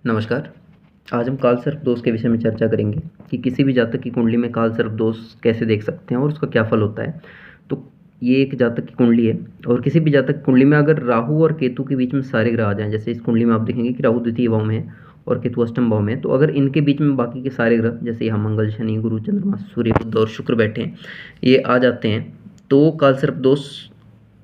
नमस्कार। आज हम काल सर्प दोष के विषय में चर्चा करेंगे कि किसी भी जातक की कुंडली में काल सर्प दोष कैसे देख सकते हैं और उसका क्या फल होता है। तो ये एक जातक की कुंडली है और किसी भी जातक की कुंडली में अगर राहु और केतु के बीच में सारे ग्रह आ जाएँ, जैसे इस कुंडली में आप देखेंगे कि राहु द्वितीय भाव में है और केतु अष्टम भाव में है, तो अगर इनके बीच में बाकी के सारे ग्रह जैसे यहाँ मंगल, शनि, गुरु, चंद्रमा, सूर्य, बुध और शुक्र बैठे हैं, ये आ जाते हैं तो काल सर्प दोष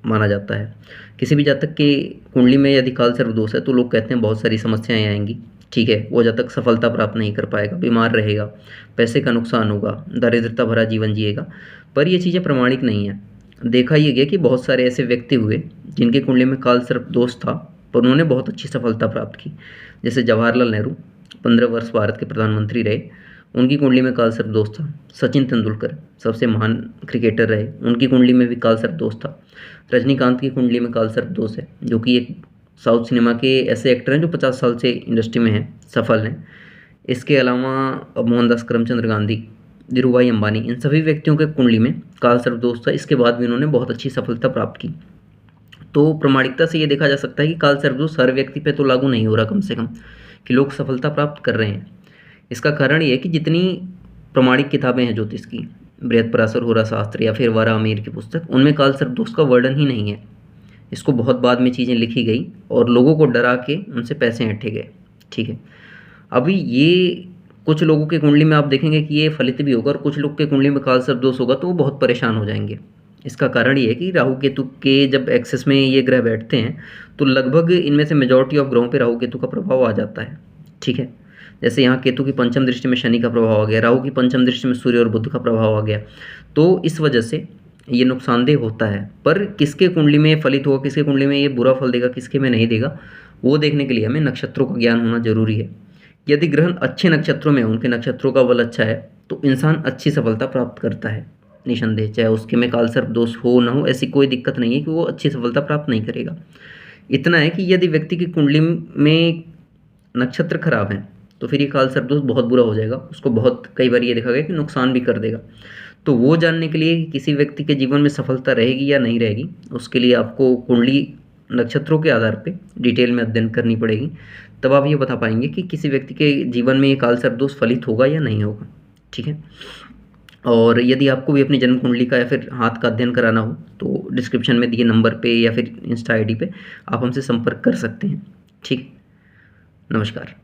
माना जाता है। किसी भी जातक की कुंडली में यदि काल सर्प दोष है तो लोग कहते हैं बहुत सारी समस्याएं आएंगी, ठीक है, वो जातक सफलता प्राप्त नहीं कर पाएगा, बीमार रहेगा, पैसे का नुकसान होगा, दरिद्रता भरा जीवन जिएगा। पर ये चीज़ें प्रमाणिक नहीं है। देखा ये गया कि बहुत सारे ऐसे व्यक्ति हुए जिनके कुंडली में काल सर्प दोष था पर उन्होंने बहुत अच्छी सफलता प्राप्त की। जैसे जवाहरलाल नेहरू 15 वर्ष भारत के प्रधानमंत्री रहे, उनकी कुंडली में काल सर्प दोष था। सचिन तेंदुलकर सबसे महान क्रिकेटर रहे, उनकी कुंडली में भी काल सर्प दोष था। रजनीकांत की कुंडली में काल सर्प दोष है, जो कि एक साउथ सिनेमा के ऐसे एक्टर हैं जो 50 साल से इंडस्ट्री में हैं, सफल हैं। इसके अलावा मोहनदास करमचंद गांधी, धीरूभाई अंबानी, इन सभी व्यक्तियों के कुंडली में काल सर्प दोष था। इसके बाद भी उन्होंने बहुत अच्छी सफलता प्राप्त की। तो प्रामाणिकता से ये देखा जा सकता है कि काल सर्प दोष हर व्यक्ति पे तो लागू नहीं हो रहा, कम से कम कि लोग सफलता प्राप्त कर रहे हैं। इसका कारण ये है कि जितनी प्रमाणिक किताबें हैं ज्योतिष की, बृहत्पराशर होरा शास्त्र या फिर वराहमिहिर की पुस्तक, उनमें काल सर्प दोष का वर्णन ही नहीं है। इसको बहुत बाद में चीज़ें लिखी गई और लोगों को डरा के उनसे पैसे ऐंठे गए, ठीक है। अभी ये कुछ लोगों की कुंडली में आप देखेंगे कि ये फलित भी होगा और कुछ लोग के कुंडली में काल सर्प दोष होगा तो वो बहुत परेशान हो जाएंगे। इसका कारण ये है कि राहु केतु के जब एक्सेस में ये ग्रह बैठते हैं तो लगभग इनमें से मेजॉरिटी ऑफ ग्रहों पे राहु केतु का प्रभाव आ जाता है, ठीक है। जैसे यहाँ केतु की पंचम दृष्टि में शनि का प्रभाव आ गया, राहु की पंचम दृष्टि में सूर्य और बुध का प्रभाव आ गया, तो इस वजह से ये नुकसानदेह होता है। पर किसके कुंडली में फलित होगा, किसके कुंडली में ये बुरा फल देगा, किसके में नहीं देगा, वो देखने के लिए हमें नक्षत्रों का ज्ञान होना जरूरी है। यदि ग्रहण अच्छे नक्षत्रों में, उनके नक्षत्रों का बल अच्छा है, तो इंसान अच्छी सफलता प्राप्त करता है निसंदेह। चाहे उसके में काल सर्प दोष हो ना हो, ऐसी कोई दिक्कत नहीं है कि वो अच्छी सफलता प्राप्त नहीं करेगा। इतना है कि यदि व्यक्ति की कुंडली में नक्षत्र खराब हैं तो फिर ये काल सर्प दोष बहुत बुरा हो जाएगा, उसको बहुत कई बार ये देखा गया कि नुकसान भी कर देगा। तो वो जानने के लिए कि किसी व्यक्ति के जीवन में सफलता रहेगी या नहीं रहेगी, उसके लिए आपको कुंडली नक्षत्रों के आधार पे डिटेल में अध्ययन करनी पड़ेगी। तब आप ये बता पाएंगे कि किसी व्यक्ति के जीवन में ये काल सर्प दोष फलित होगा या नहीं होगा, ठीक है। और यदि आपको भी अपनी जन्म कुंडली का या फिर हाथ का अध्ययन कराना हो तो डिस्क्रिप्शन में दिए नंबर पे या फिर इंस्टा आईडी पे आप हमसे संपर्क कर सकते हैं, ठीक। नमस्कार।